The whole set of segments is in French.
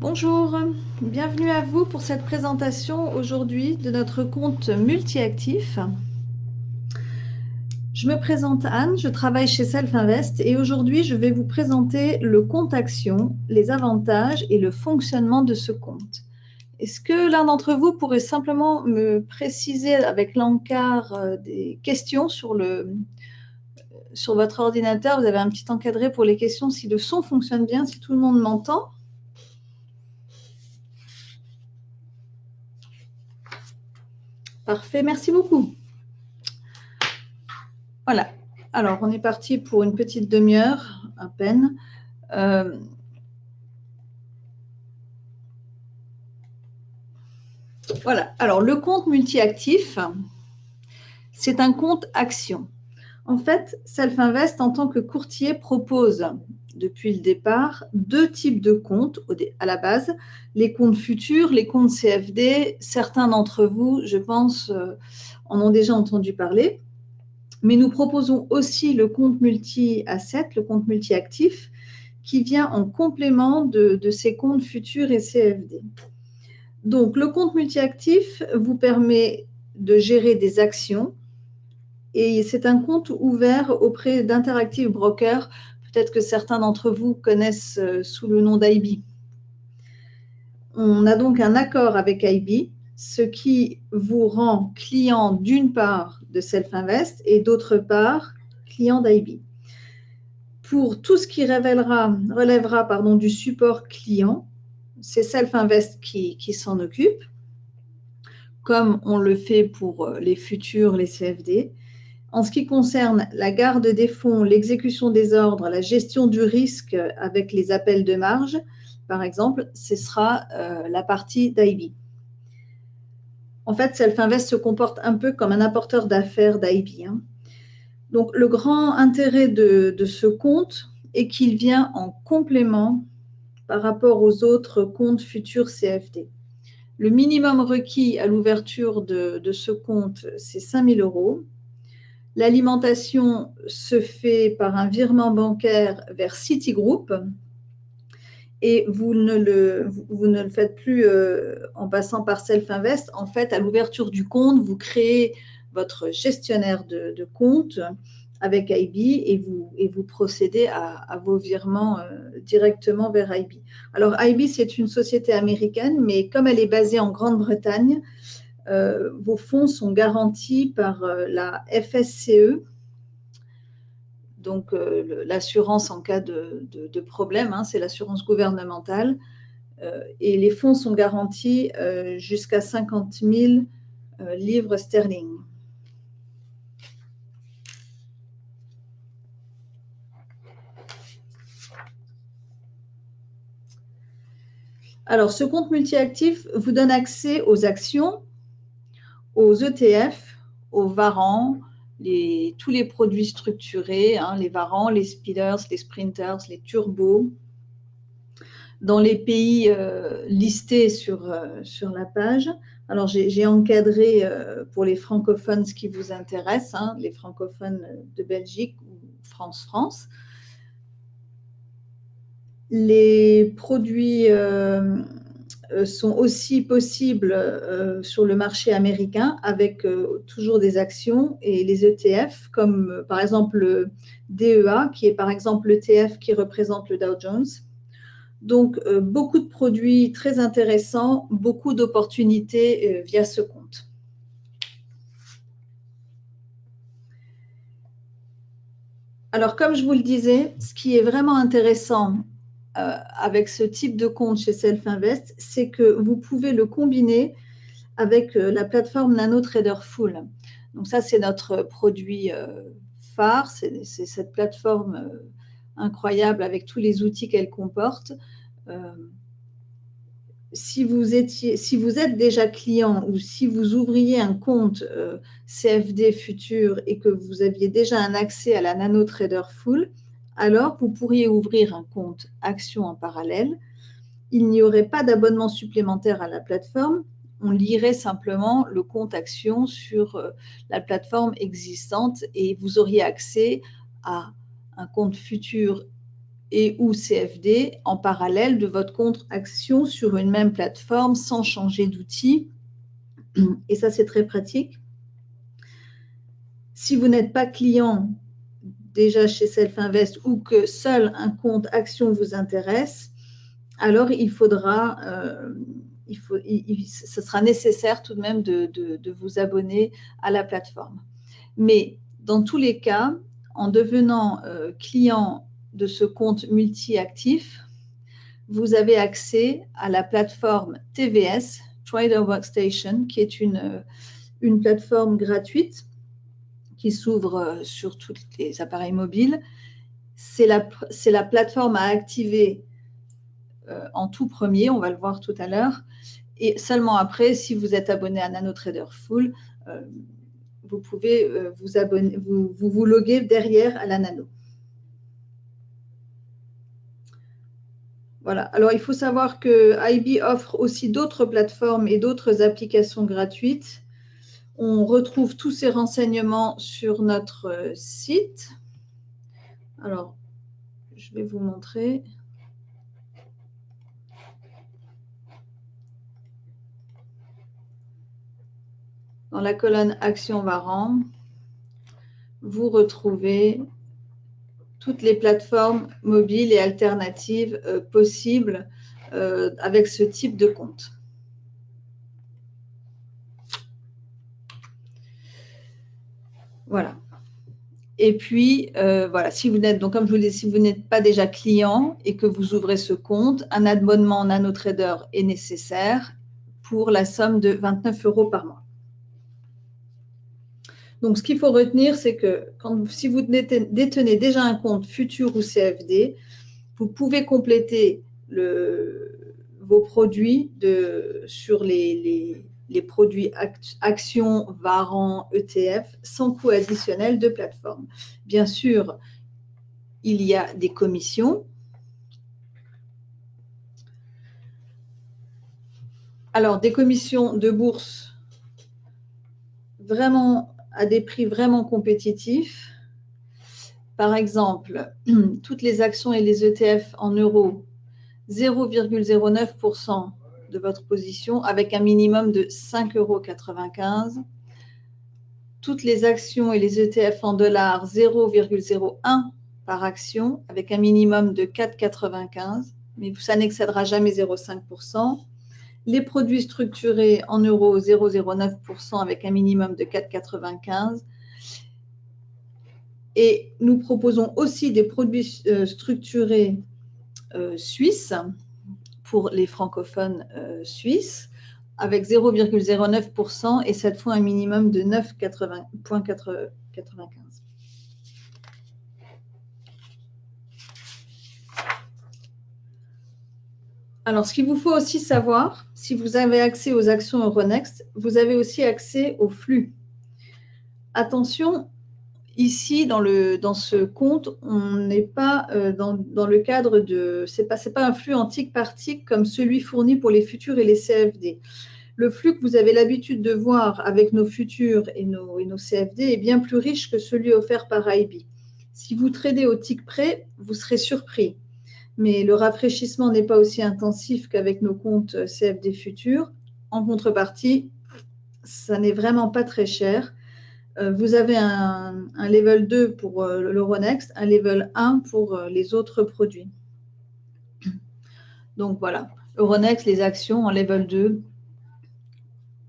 Bonjour, bienvenue à vous pour cette présentation aujourd'hui de notre compte multi-actif. Je me présente Anne, je travaille chez Self-Invest et aujourd'hui je vais vous présenter le compte action, les avantages et le fonctionnement de ce compte. Est-ce que l'un d'entre vous pourrait simplement me préciser avec l'encart des questions sur votre ordinateur? Vous avez un petit encadré pour les questions, si le son fonctionne bien, si tout le monde m'entend. Parfait, merci beaucoup. Voilà, alors on est parti pour une petite demi-heure à peine. Voilà, alors le compte multi-actif, c'est un compte action. En fait, Self-Invest, en tant que courtier, propose depuis le départ deux types de comptes à la base, les comptes futurs, les comptes CFD. Certains d'entre vous, je pense, en ont déjà entendu parler. Mais nous proposons aussi le compte multi-asset, le compte multi-actif, qui vient en complément de ces comptes futurs et CFD. Donc, le compte multi-actif vous permet de gérer des actions et c'est un compte ouvert auprès d'Interactive Brokers. Peut-être que certains d'entre vous connaissent sous le nom d'IB. On a donc un accord avec IB, ce qui vous rend client d'une part de Self-Invest et d'autre part client d'IB. Pour tout ce qui relèvera du support client, c'est Self-Invest qui s'en occupe, comme on le fait pour les futurs, les CFD. En ce qui concerne la garde des fonds, l'exécution des ordres, la gestion du risque avec les appels de marge, par exemple, ce sera la partie d'IB. En fait, Self-Invest se comporte un peu comme un apporteur d'affaires d'IB. Donc, le grand intérêt de ce compte est qu'il vient en complément par rapport aux autres comptes futurs CFD. Le minimum requis à l'ouverture de ce compte, c'est 5 000 €. L'alimentation se fait par un virement bancaire vers Citigroup et vous ne le faites plus en passant par Self-Invest. En fait, à l'ouverture du compte, vous créez votre gestionnaire de compte avec IB et vous procédez à vos virements directement vers IB. Alors, IB, c'est une société américaine, mais comme elle est basée en Grande-Bretagne, vos fonds sont garantis par la FSCE, donc l'assurance en cas de problème, c'est l'assurance gouvernementale, et les fonds sont garantis jusqu'à 50 000 livres sterling. Alors, ce compte multi-actif vous donne accès aux actions, aux ETF, aux varants, tous les produits structurés, les varants, les speeders, les sprinters, les turbos, dans les pays listés sur la page. Alors, j'ai encadré pour les francophones ce qui vous intéresse, les francophones de Belgique ou France. Les produits sont aussi possibles sur le marché américain avec toujours des actions et les ETF, comme par exemple le DEA, qui est par exemple l'ETF qui représente le Dow Jones. Donc, beaucoup de produits très intéressants, beaucoup d'opportunités via ce compte. Alors, comme je vous le disais, ce qui est vraiment intéressant avec ce type de compte chez Self-Invest, c'est que vous pouvez le combiner avec la plateforme NanoTrader Full. Donc ça, c'est notre produit phare, c'est cette plateforme incroyable avec tous les outils qu'elle comporte. Si vous êtes déjà client ou si vous ouvriez un compte CFD futur et que vous aviez déjà un accès à la NanoTrader Full, alors vous pourriez ouvrir un compte action en parallèle. Il n'y aurait pas d'abonnement supplémentaire à la plateforme. On lirait simplement le compte action sur la plateforme existante et vous auriez accès à un compte futur et ou CFD en parallèle de votre compte action sur une même plateforme sans changer d'outil. Et ça, c'est très pratique. Si vous n'êtes pas client déjà chez Self-Invest ou que seul un compte action vous intéresse, alors il faudra, ce sera nécessaire tout de même de vous abonner à la plateforme. Mais dans tous les cas, en devenant client de ce compte multi-actif, vous avez accès à la plateforme TWS, Trader Workstation, qui est une plateforme gratuite qui s'ouvre sur tous les appareils mobiles. C'est la plateforme à activer en tout premier, on va le voir tout à l'heure. Et seulement après, si vous êtes abonné à NanoTrader Full, vous pouvez vous loguer derrière à la Nano. Voilà. Alors, il faut savoir que IB offre aussi d'autres plateformes et d'autres applications gratuites. On retrouve tous ces renseignements sur notre site. Alors, je vais vous montrer. Dans la colonne Action Varan, vous retrouvez toutes les plateformes mobiles et alternatives possibles avec ce type de compte. Voilà. Et puis, voilà, si vous n'êtes, donc comme je vous l'ai dit, si vous n'êtes pas déjà client et que vous ouvrez ce compte, un abonnement NanoTrader est nécessaire pour la somme de 29 € par mois. Donc, ce qu'il faut retenir, c'est que si vous détenez déjà un compte futur ou CFD, vous pouvez compléter vos produits sur les produits actions, Varan, ETF, sans coût additionnel de plateforme. Bien sûr, il y a des commissions. Alors, des commissions de bourse vraiment à des prix vraiment compétitifs. Par exemple, toutes les actions et les ETF en euros, 0,09% de votre position avec un minimum de 5,95 €. Toutes les actions et les ETF en dollars, 0,01 par action avec un minimum de 4,95, mais ça n'excédera jamais 0,5%. Les produits structurés en euros, 0,09% avec un minimum de 4,95. Et nous proposons aussi des produits structurés suisses pour les francophones suisses avec 0,09% et cette fois un minimum de 9,95. Alors, ce qu'il vous faut aussi savoir, si vous avez accès aux actions Euronext, vous avez aussi accès au flux. Attention, ici, dans ce compte, on n'est pas dans le cadre de… Ce n'est pas un flux en tic par tic comme celui fourni pour les futurs et les CFD. Le flux que vous avez l'habitude de voir avec nos futurs et nos CFD est bien plus riche que celui offert par IB. Si vous tradez au tic près, vous serez surpris. Mais le rafraîchissement n'est pas aussi intensif qu'avec nos comptes CFD futurs. En contrepartie, ça n'est vraiment pas très cher. Vous avez un level 2 pour l'Euronext, un level 1 pour les autres produits. Donc voilà, Euronext, les actions en level 2,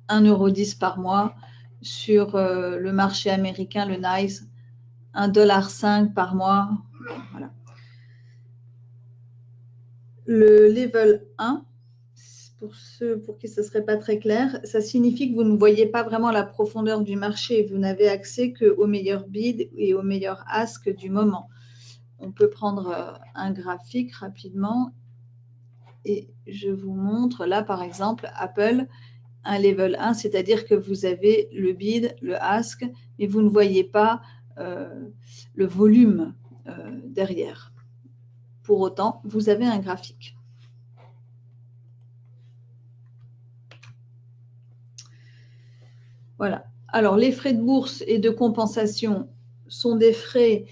1,10 € par mois. Sur le marché américain, le NYSE, 1,05 $ par mois. Voilà. Le level 1, pour ceux pour qui ce ne serait pas très clair, ça signifie que vous ne voyez pas vraiment la profondeur du marché. Vous n'avez accès qu'aux meilleurs bids et aux meilleurs asks du moment. On peut prendre un graphique rapidement et je vous montre là, par exemple, Apple, un level 1, c'est-à-dire que vous avez le bid, le ask, mais vous ne voyez pas le volume derrière. Pour autant, vous avez un graphique. Voilà. Alors, les frais de bourse et de compensation sont des frais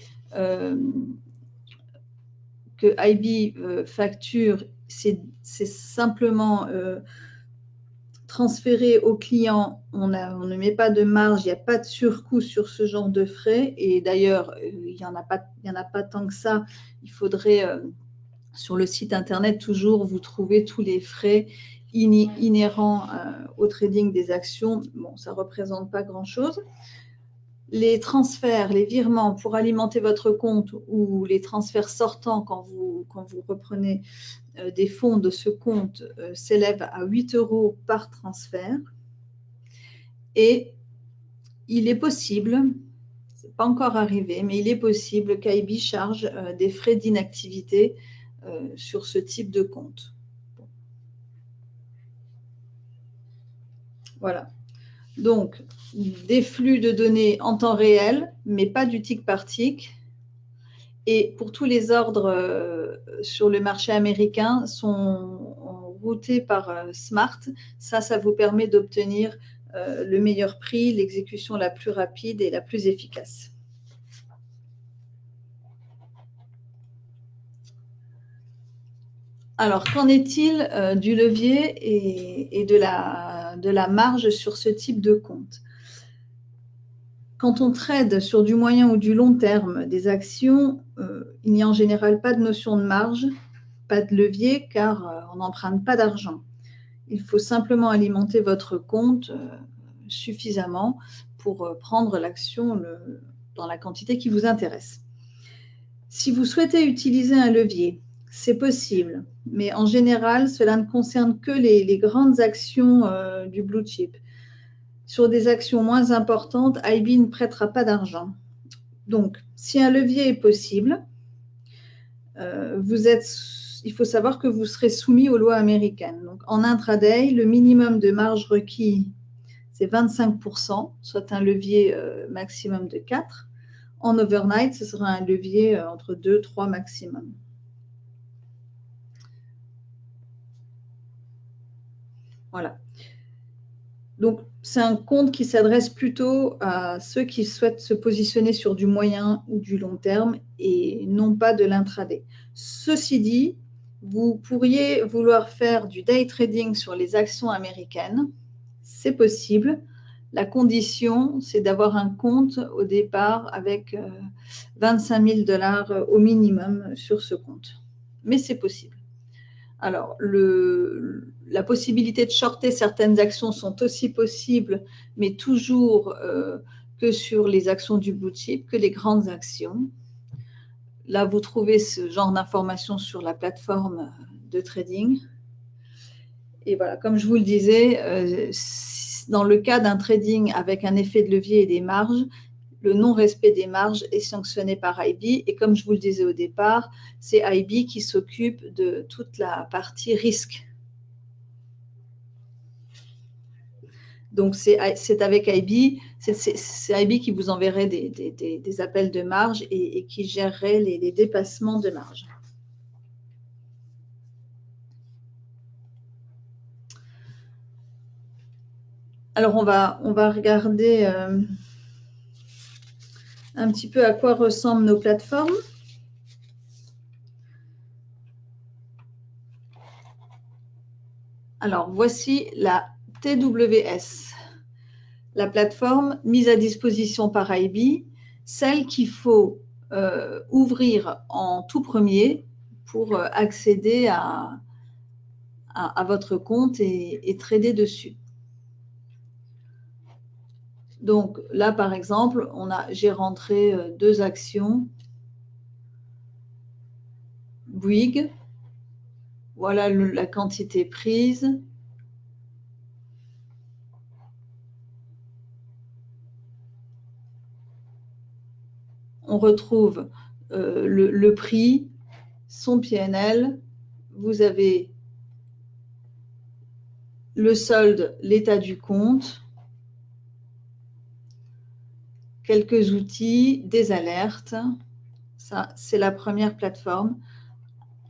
que IB facture, c'est simplement transféré au client. On ne met pas de marge, il n'y a pas de surcoût sur ce genre de frais. Et d'ailleurs, il n'y en a pas tant que ça. Il faudrait, sur le site internet, toujours vous trouver tous les frais inhérents au trading des actions. Bon, ça ne représente pas grand-chose. Les transferts, les virements pour alimenter votre compte ou les transferts sortants quand vous reprenez des fonds de ce compte s'élèvent à 8 € par transfert. Et il est possible, ce n'est pas encore arrivé, mais il est possible qu'IB charge des frais d'inactivité sur ce type de compte. Voilà. Donc, des flux de données en temps réel, mais pas du tick par tick. Et pour tous les ordres sur le marché américain sont routés par Smart. Ça vous permet d'obtenir le meilleur prix, l'exécution la plus rapide et la plus efficace. Alors, qu'en est-il du levier et de la marge sur ce type de compte? Quand on trade sur du moyen ou du long terme des actions, il n'y a en général pas de notion de marge, pas de levier, car on n'emprunte pas d'argent. Il faut simplement alimenter votre compte suffisamment pour prendre l'action dans la quantité qui vous intéresse. Si vous souhaitez utiliser un levier, c'est possible, mais en général, cela ne concerne que les grandes actions du blue chip. Sur des actions moins importantes, IB ne prêtera pas d'argent. Donc, si un levier est possible, il faut savoir que vous serez soumis aux lois américaines. Donc, en intraday, le minimum de marge requis, c'est 25%, soit un levier maximum de 4. En overnight, ce sera un levier entre 2 et 3 maximum. Voilà. Donc, c'est un compte qui s'adresse plutôt à ceux qui souhaitent se positionner sur du moyen ou du long terme et non pas de l'intraday. Ceci dit, vous pourriez vouloir faire du day trading sur les actions américaines. C'est possible. La condition, c'est d'avoir un compte au départ avec 25 000 $ au minimum sur ce compte. Mais c'est possible. Alors, la possibilité de shorter certaines actions sont aussi possibles, mais toujours que sur les actions du blue chip, que les grandes actions. Là, vous trouvez ce genre d'informations sur la plateforme de trading. Et voilà, comme je vous le disais, dans le cas d'un trading avec un effet de levier et des marges, le non-respect des marges est sanctionné par IB. Et comme je vous le disais au départ, c'est IB qui s'occupe de toute la partie risque. Donc, c'est avec IB, c'est IB qui vous enverrait des appels de marge et qui gérerait les dépassements de marge. Alors, on va regarder un petit peu à quoi ressemblent nos plateformes. Alors, voici la TWS, la plateforme mise à disposition par IB, celle qu'il faut ouvrir en tout premier pour accéder à votre compte et trader dessus. Donc là, par exemple, j'ai rentré 2 actions. Bouygues, voilà la quantité prise. On retrouve le prix, son PNL. Vous avez le solde, l'état du compte, quelques outils, des alertes. Ça, c'est la première plateforme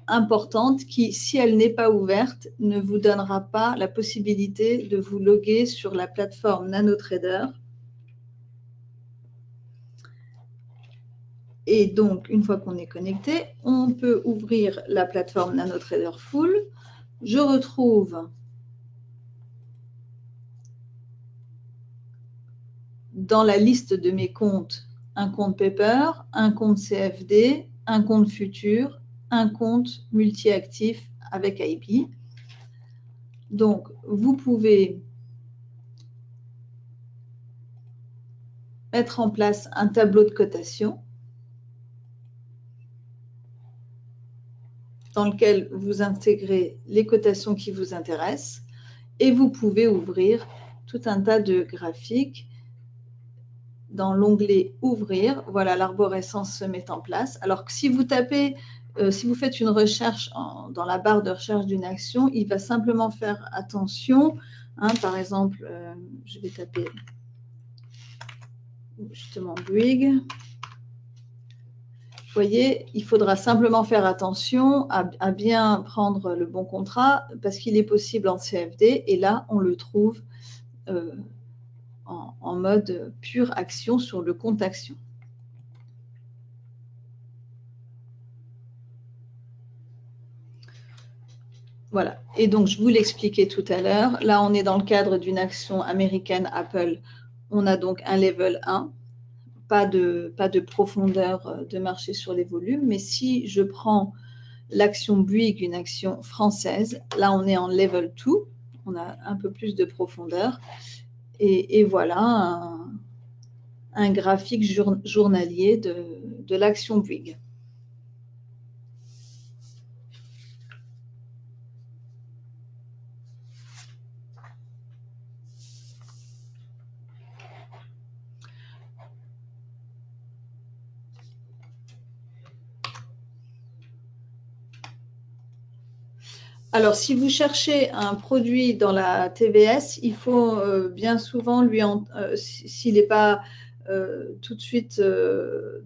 importante qui, si elle n'est pas ouverte, ne vous donnera pas la possibilité de vous loguer sur la plateforme NanoTrader. Et donc, une fois qu'on est connecté, on peut ouvrir la plateforme NanoTrader Full. Je retrouve dans la liste de mes comptes un compte Paper, un compte CFD, un compte Futur, un compte multi-actif avec IP. Donc, vous pouvez mettre en place un tableau de cotation dans lequel vous intégrez les cotations qui vous intéressent et vous pouvez ouvrir tout un tas de graphiques. Dans l'onglet « Ouvrir », voilà, l'arborescence se met en place. Alors que si vous tapez, si vous faites une recherche dans la barre de recherche d'une action, il va simplement faire attention. Hein, par exemple, je vais taper justement Bouygues. Vous voyez, il faudra simplement faire attention à bien prendre le bon contrat parce qu'il est possible en CFD et là, on le trouve en mode pure action sur le compte action. Voilà. Et donc, je vous l'expliquais tout à l'heure. Là, on est dans le cadre d'une action américaine Apple. On a donc un level 1, pas de profondeur de marché sur les volumes. Mais si je prends l'action Bouygues, une action française, là, on est en level 2. On a un peu plus de profondeur. Et voilà un graphique journalier de l'action Bouygues. Alors, si vous cherchez un produit dans la TVS, il faut bien souvent s'il n'est pas tout de suite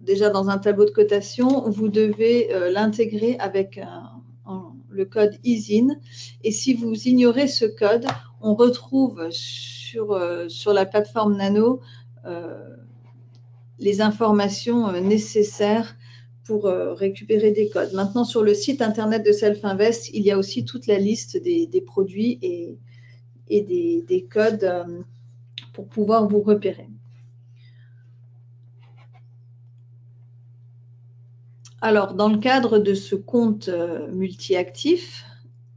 déjà dans un tableau de cotation, vous devez l'intégrer avec le code ISIN. Et si vous ignorez ce code, on retrouve sur la plateforme Nano les informations nécessaires pour récupérer des codes. Maintenant, sur le site internet de Self-Invest, il y a aussi toute la liste des produits et des codes pour pouvoir vous repérer. Alors, dans le cadre de ce compte multi-actif,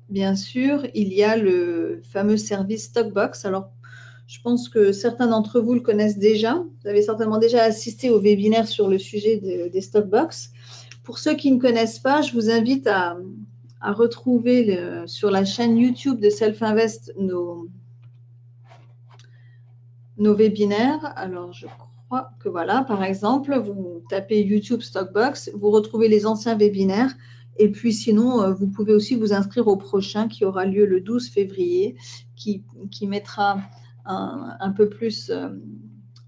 bien sûr, il y a le fameux service Stockbox. Alors, je pense que certains d'entre vous le connaissent déjà. Vous avez certainement déjà assisté au webinaire sur le sujet des Stockbox. Pour ceux qui ne connaissent pas, je vous invite à retrouver sur la chaîne YouTube de Self-Invest nos webinaires. Alors, je crois que voilà, par exemple, vous tapez YouTube Stockbox, vous retrouvez les anciens webinaires. Et puis sinon, vous pouvez aussi vous inscrire au prochain qui aura lieu le 12 février, qui mettra un peu plus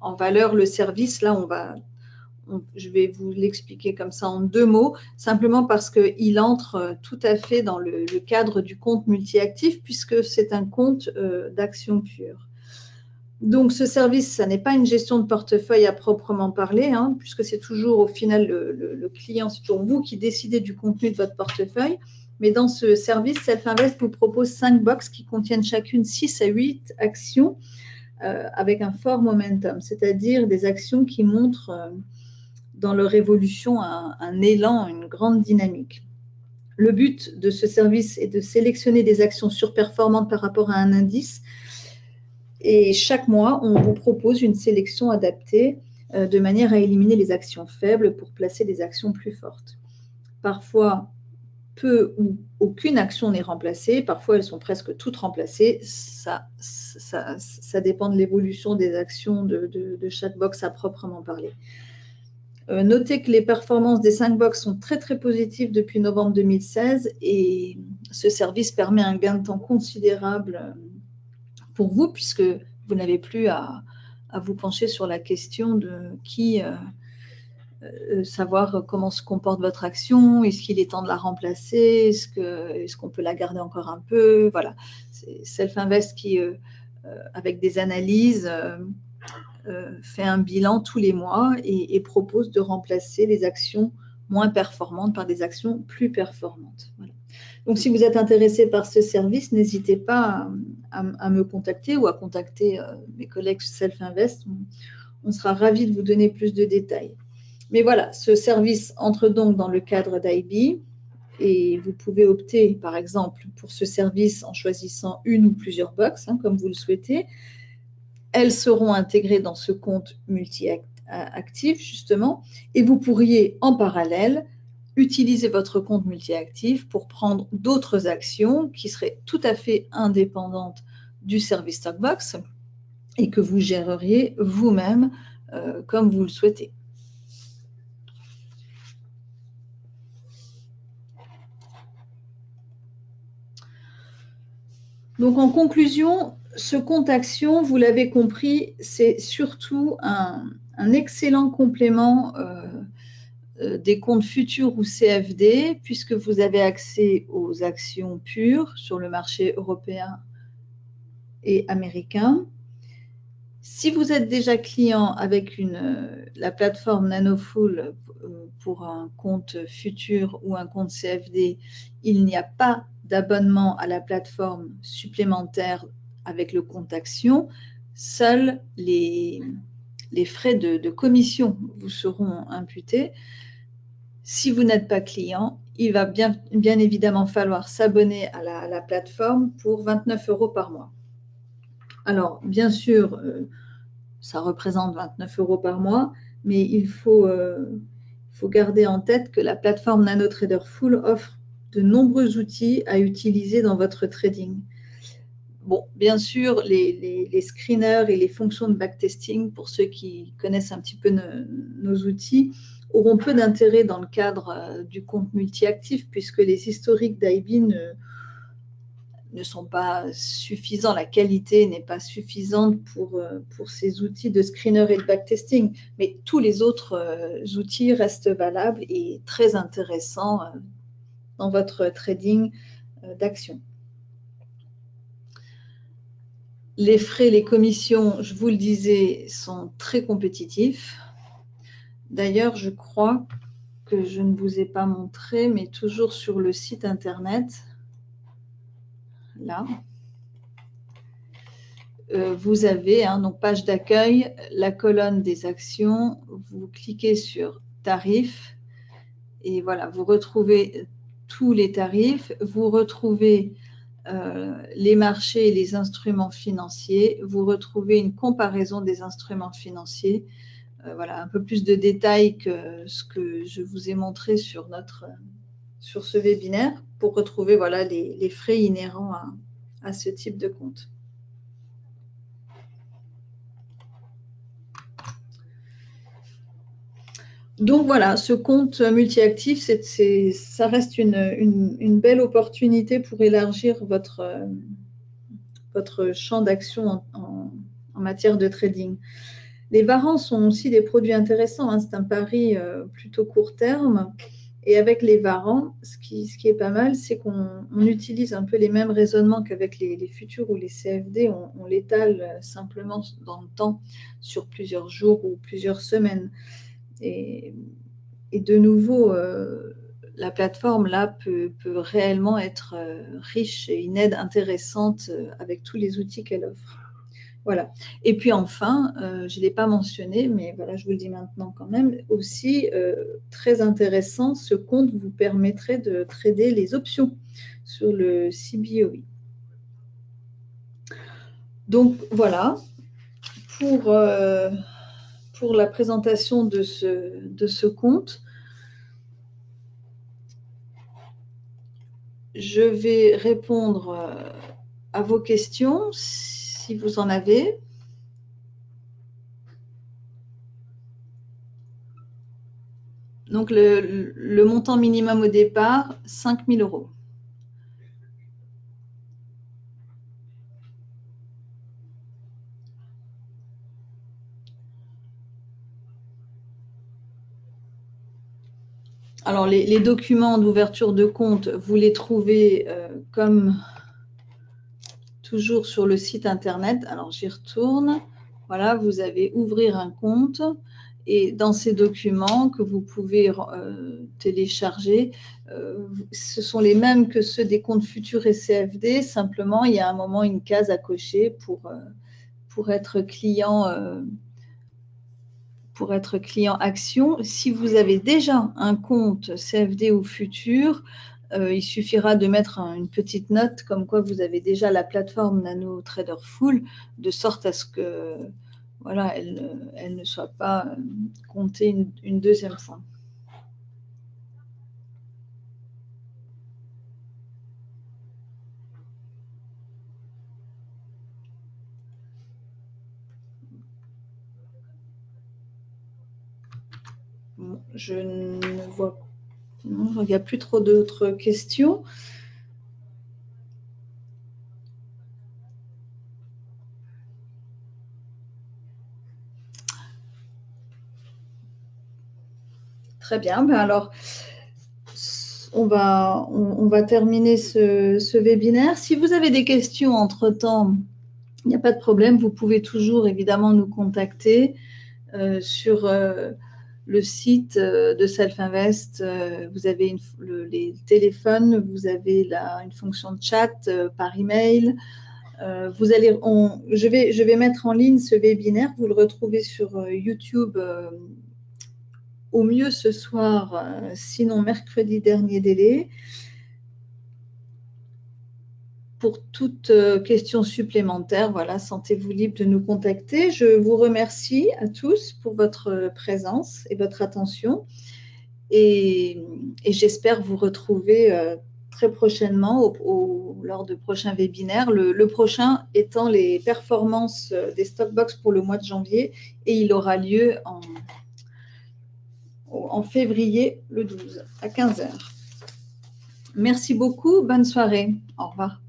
en valeur le service. Là, je vais vous l'expliquer comme ça en 2 mots, simplement parce qu'il entre tout à fait dans le cadre du compte multi-actif, puisque c'est un compte d'action pure. Donc, ce service, ça n'est pas une gestion de portefeuille à proprement parler, hein, puisque c'est toujours au final le client, c'est toujours vous qui décidez du contenu de votre portefeuille. Mais dans ce service, Self-Invest vous propose 5 box qui contiennent chacune 6 à 8 actions avec un fort momentum, c'est-à-dire des actions qui montrent dans leur évolution un élan, une grande dynamique. Le but de ce service est de sélectionner des actions surperformantes par rapport à un indice. Et chaque mois, on vous propose une sélection adaptée de manière à éliminer les actions faibles pour placer des actions plus fortes. Parfois, peu ou aucune action n'est remplacée. Parfois, elles sont presque toutes remplacées. Ça dépend de l'évolution des actions de chaque box à proprement parler. Notez que les performances des 5 box sont très, très positives depuis novembre 2016 et ce service permet un gain de temps considérable pour vous, puisque vous n'avez plus à vous pencher sur la question de savoir comment se comporte votre action, est-ce qu'il est temps de la remplacer, est-ce qu'on peut la garder encore un peu, voilà. C'est Self-Invest qui, avec des analyses, fait un bilan tous les mois et propose de remplacer les actions moins performantes par des actions plus performantes. Voilà. Donc, si vous êtes intéressé par ce service, n'hésitez pas à me contacter ou à contacter mes collègues Self-Invest. On sera ravis de vous donner plus de détails. Mais voilà, ce service entre donc dans le cadre d'IB et vous pouvez opter, par exemple, pour ce service en choisissant une ou plusieurs box, comme vous le souhaitez. Elles seront intégrées dans ce compte multi-actif, justement, et vous pourriez en parallèle utiliser votre compte multi-actif pour prendre d'autres actions qui seraient tout à fait indépendantes du service Stockbox et que vous géreriez vous-même comme vous le souhaitez. Donc, en conclusion, ce compte action, vous l'avez compris, c'est surtout un excellent complément des comptes futurs ou CFD, puisque vous avez accès aux actions pures sur le marché européen et américain. Si vous êtes déjà client avec la plateforme NanoFull pour un compte futur ou un compte CFD, il n'y a pas d'abonnement à la plateforme supplémentaire avec le compte action. Seuls les frais de commission vous seront imputés. Si vous n'êtes pas client, il va bien évidemment falloir s'abonner à la plateforme pour 29 € par mois. Alors, bien sûr, ça représente 29 € par mois, mais il faut garder en tête que la plateforme NanoTrader Full offre de nombreux outils à utiliser dans votre trading. Bon, bien sûr, les screeners et les fonctions de backtesting, pour ceux qui connaissent un petit peu nos outils, auront peu d'intérêt dans le cadre du compte multi-actif, puisque les historiques d'IB ne sont pas suffisants, la qualité n'est pas suffisante pour ces outils de screener et de backtesting, mais tous les autres outils restent valables et très intéressants dans votre trading d'actions. Les frais, les commissions, je vous le disais, sont très compétitifs. D'ailleurs, je crois que je ne vous ai pas montré, mais toujours sur le site internet, là, vous avez, donc page d'accueil, la colonne des actions, vous cliquez sur tarifs et voilà, vous retrouvez tous les tarifs, vous retrouvez les marchés et les instruments financiers, vous retrouvez une comparaison des instruments financiers, voilà, un peu plus de détails que ce que je vous ai montré sur ce webinaire pour retrouver voilà, les frais inhérents à ce type de compte. Donc voilà, ce compte multi-actif, ça reste une belle opportunité pour élargir votre champ d'action en matière de trading. Les varants sont aussi des produits intéressants, c'est un pari plutôt court terme. Et avec les varants, ce qui est pas mal, c'est qu'on utilise un peu les mêmes raisonnements qu'avec les futurs ou les CFD. On l'étale simplement dans le temps sur plusieurs jours ou plusieurs semaines. Et de nouveau, la plateforme là peut réellement être riche et une aide intéressante avec tous les outils qu'elle offre. Voilà. Et puis enfin, je ne l'ai pas mentionné, mais voilà, je vous le dis maintenant quand même, aussi très intéressant, ce compte vous permettrait de trader les options sur le CBOE. Donc voilà, pour la présentation de ce compte. Je vais répondre à vos questions si vous en avez. Donc, le montant minimum au départ, 5 000 €. Alors, les documents d'ouverture de compte, vous les trouvez comme toujours sur le site internet. Alors, j'y retourne. Voilà, vous avez ouvrir un compte et dans ces documents que vous pouvez télécharger, ce sont les mêmes que ceux des comptes futurs et CFD. Simplement, il y a un moment une case à cocher pour être client Action. Si vous avez déjà un compte CFD ou futur, il suffira de mettre une petite note comme quoi vous avez déjà la plateforme Nano Trader Full, de sorte à ce que voilà, elle ne soit pas comptée une deuxième fois. Bon, je ne vois, non, il n'y a plus trop d'autres questions. Très bien, ben alors on va terminer ce webinaire. Si vous avez des questions entre-temps, il n'y a pas de problème, vous pouvez toujours évidemment nous contacter sur le site de Self-Invest. Vous avez les téléphones, vous avez une fonction de chat par email. Je vais mettre en ligne ce webinaire, vous le retrouvez sur YouTube au mieux ce soir, sinon mercredi dernier délai. Pour toute question supplémentaire, voilà, sentez-vous libre de nous contacter. Je vous remercie à tous pour votre présence et votre attention. Et j'espère vous retrouver très prochainement lors de prochains webinaires. Le prochain étant les performances des Stockbox pour le mois de janvier, et il aura lieu en février le 12 à 15 h. Merci beaucoup, bonne soirée. Au revoir.